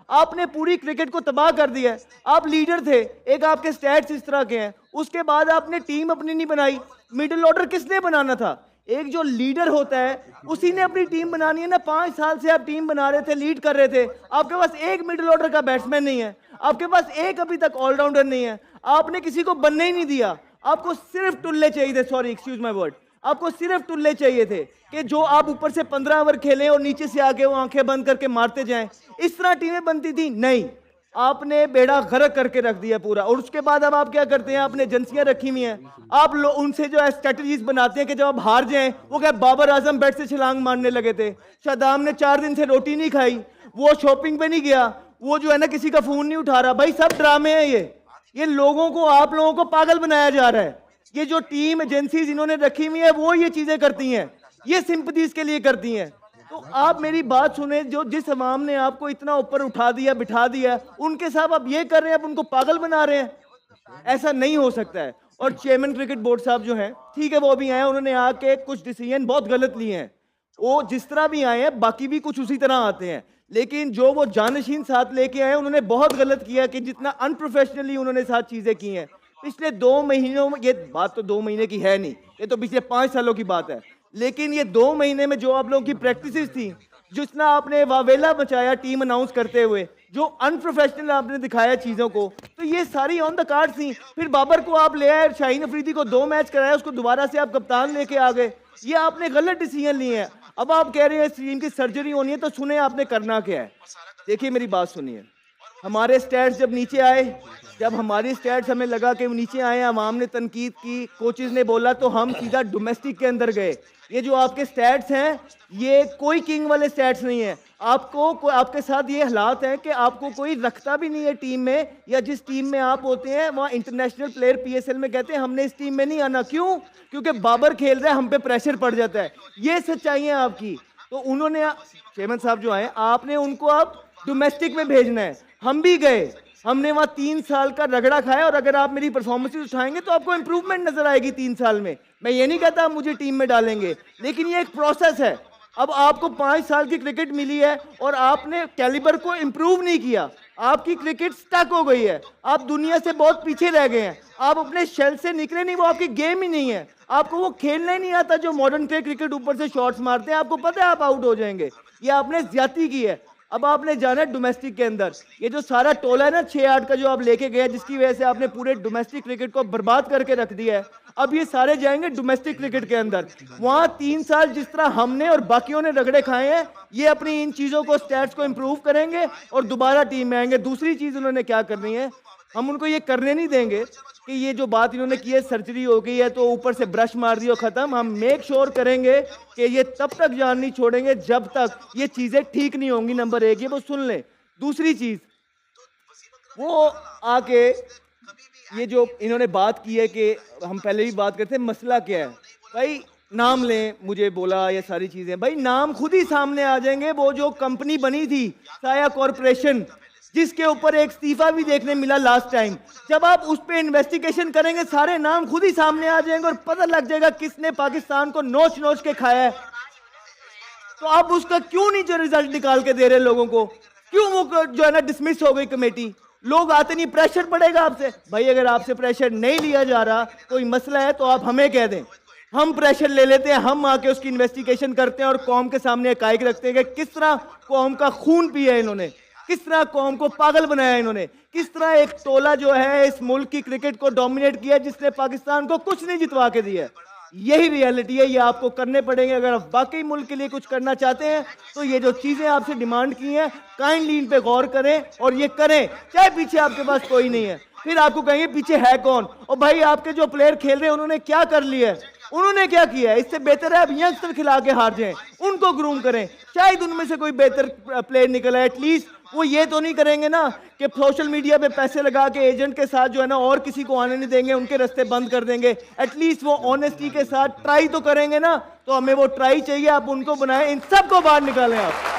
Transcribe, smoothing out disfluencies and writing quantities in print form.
आपने पूरी क्रिकेट को तबाह कर दिया है। आप लीडर थे, एक आपके स्टैट्स इस तरह के हैं, उसके बाद आपने टीम अपनी नहीं बनाई। मिडिल ऑर्डर किसने बनाना था? एक जो लीडर होता है उसी ने अपनी टीम बनानी है ना। 5 साल से आप टीम बना रहे थे, लीड कर रहे थे, आपके पास एक मिडिल ऑर्डर का बैट्समैन नहीं है, आपके पास एक अभी तक ऑलराउंडर नहीं है, आपने किसी को बनने ही नहीं दिया। आपको सिर्फ टुल्ले चाहिए थे, सॉरी एक्सक्यूज माय वर्ड, आपको सिर्फ टुल्ले चाहिए थे कि जो आप ऊपर से 15 ओवर खेलें और नीचे से आके वो आंखें बंद करके मारते जाएं। इस तरह टीमें बनती थी? नहीं, आपने बेड़ा गर्क करके रख दिया पूरा। और उसके बाद अब आप क्या करते हैं? आपने एजेंसियां रखी हुई हैं, आप उनसे जो है स्ट्रेटजीज बनाते हैं कि जब आप हार जाएं, वो क्या बाबर आजम बेड से छलांग मारने लगे थे, शदाम ने 4 दिन से रोटी नहीं खाई, वो शॉपिंग पे नहीं गया, वो जो है ना किसी का फोन नहीं उठा रहा। भाई सब ड्रामे हैं ये लोगों को, आप लोगों को पागल बनाया जा रहा है। ये जो टीम एजेंसीज इन्होंने रखी हुई है वो ये चीजें करती हैं, ये सिंपथीज के लिए करती हैं। तो आप मेरी बात सुने, जो जिस अवाम ने आपको इतना ऊपर उठा दिया, बिठा दिया, उनके साथ आप ये कर रहे हैं, आप उनको पागल बना रहे हैं। ऐसा नहीं हो सकता है। और चेयरमैन क्रिकेट बोर्ड साहब जो हैं, ठीक है, वो भी आए, उन्होंने आके कुछ डिसीजन बहुत गलत लिए हैं। वो जिस तरह भी आए हैं बाकी भी कुछ उसी तरह आते हैं, लेकिन जो वो जानशीन साथ लेके आए उन्होंने बहुत गलत किया कि जितना अनप्रोफेशनली उन्होंने साथ चीजें की हैं। पिछले 2 महीनों में, ये बात तो 2 महीने की है नहीं, ये तो पिछले 5 सालों की बात है, लेकिन ये 2 महीने में जो आप लोगों की प्रैक्टिसेस थी, जितना आपने वावेला बचाया टीम अनाउंस करते हुए, जो अनप्रोफेशनल आपने दिखाया चीजों को, तो ये सारी ऑन द कार्ड थी। फिर बाबर को आप ले आए, शाहीन अफरीदी को 2 मैच कराया, उसको दोबारा से आप कप्तान लेके आ गए। ये आपने गलत डिसीजन लिए हैं। अब आप कह रहे हैं इस टीम की सर्जरी होनी है, तो सुने आपने करना क्या है। देखिए मेरी बात सुनिए, हमारे स्टैट्स जब नीचे आए, जब हमारी स्टैट्स हमें लगा कि वो नीचे आए, अवाम ने तनकीद की, कोचेज ने बोला, तो हम सीधा डोमेस्टिक के अंदर गए। ये जो आपके स्टैट्स हैं ये कोई किंग वाले स्टैट्स नहीं है। आपको आपके साथ ये हालात हैं कि आपको कोई रखता भी नहीं है टीम में, या जिस टीम में आप होते हैं वहाँ इंटरनेशनल प्लेयर PSL में कहते हैं हमने इस टीम में नहीं आना। क्यों? क्योंकि बाबर खेल रहा है, हम पे प्रेशर पड़ जाता है। ये सच्चाई है आपकी। तो उन्होंने, चेयरमैन साहब जो आए, आपने उनको आप डोमेस्टिक में भेजना है। हम भी गए, हमने वहाँ 3 साल का रगड़ा खाया, और अगर आप मेरी परफॉर्मेंस उठाएंगे तो आपको इंप्रूवमेंट नजर आएगी 3 साल में। मैं ये नहीं कहता आप मुझे टीम में डालेंगे, लेकिन ये एक प्रोसेस है। अब आपको 5 साल की क्रिकेट मिली है और आपने कैलिबर को इंप्रूव नहीं किया, आपकी क्रिकेट स्टक हो गई है, आप दुनिया से बहुत पीछे रह गए हैं, आप अपने शेल से निकले नहीं, वो आपकी गेम ही नहीं है, आपको वो खेलना ही नहीं आता जो मॉडर्न डे क्रिकेट ऊपर से शॉट्स मारते हैं, आपको पता है आप आउट हो जाएंगे। ये आपने ज्यादती की है। अब आपने जाना है डोमेस्टिक के अंदर। ये जो सारा टोला है ना 6-8 का जो आप लेके गए, जिसकी वजह से आपने पूरे डोमेस्टिक क्रिकेट को बर्बाद करके रख दिया है, अब ये सारे जाएंगे डोमेस्टिक क्रिकेट के अंदर। वहां 3 साल जिस तरह हमने और बाकियों ने रगड़े खाए हैं, ये अपनी इन चीजों को, स्टैट्स को इंप्रूव करेंगे और दोबारा टीम में आएंगे। दूसरी चीज उन्होंने क्या करनी है, हम उनको ये करने नहीं देंगे कि ये जो बात इन्होंने की है सर्जरी हो गई है तो ऊपर से ब्रश मार दिया खत्म। हम मेक श्योर करेंगे कि ये तब तक जान नहीं छोड़ेंगे जब तक ये चीजें ठीक नहीं होंगी। नंबर 1 ये वो सुन लें। दूसरी चीज, वो आके ये जो इन्होंने बात की है कि हम पहले भी बात करते हैं, मसला क्या है भाई, नाम लें, मुझे बोला ये सारी चीजें, भाई नाम खुद ही सामने आ जाएंगे। वो जो कंपनी बनी थी साया कॉरपोरेशन, जिसके ऊपर एक इस्तीफा भी देखने मिला लास्ट टाइम, जब आप उस पर इन्वेस्टिगेशन करेंगे सारे नाम खुद ही सामने आ जाएंगे और पता लग जाएगा किसने पाकिस्तान को नोच नोच के खाया है। तो आप उसका क्यों नहीं जो रिजल्ट निकाल के दे रहे लोगों को, क्यों वो जो है ना डिसमिस हो गई कमेटी, लोग आते नहीं, प्रेशर पड़ेगा आपसे। भाई अगर आपसे प्रेशर नहीं लिया जा रहा, कोई मसला है तो आप हमें कह दें, हम प्रेशर ले लेते हैं, हम आके उसकी इन्वेस्टिगेशन करते हैं और कौम के सामने हकायक रखते हैं कि किस तरह कौम का खून पिया है इन्होंने, किस तरह कौम को पागल बनाया इन्होंने, किस तरह एक टोला जो है इस मुल्क की क्रिकेट को डोमिनेट किया जिसने पाकिस्तान को कुछ नहीं जितवा के दिया। यही रियलिटी है, ये आपको करने पड़ेंगे अगर आप वाकई मुल्क के लिए कुछ करना चाहते हैं। तो ये जो चीजें आपसे डिमांड की हैं काइंडली इन पे गौर करें और ये करें, चाहे पीछे आपके पास कोई नहीं है। फिर आपको कहेंगे पीछे है कौन, और भाई आपके जो प्लेयर खेल रहे हैं उन्होंने क्या कर लिया है, उन्होंने क्या किया है, इससे बेहतर है आप यंगस्टर खिला के हार जाएं, उनको ग्रूम करें, शायद उनमें से कोई बेहतर प्लेयर निकला है। एटलीस्ट वो ये तो नहीं करेंगे ना कि सोशल मीडिया पे पैसे लगा के एजेंट के साथ जो है ना और किसी को आने नहीं देंगे, उनके रास्ते बंद कर देंगे। एटलीस्ट वो ऑनेस्टी के साथ ट्राई तो करेंगे ना, तो हमें वो ट्राई चाहिए, आप उनको बनाएं, इन सबको बाहर निकालें आप।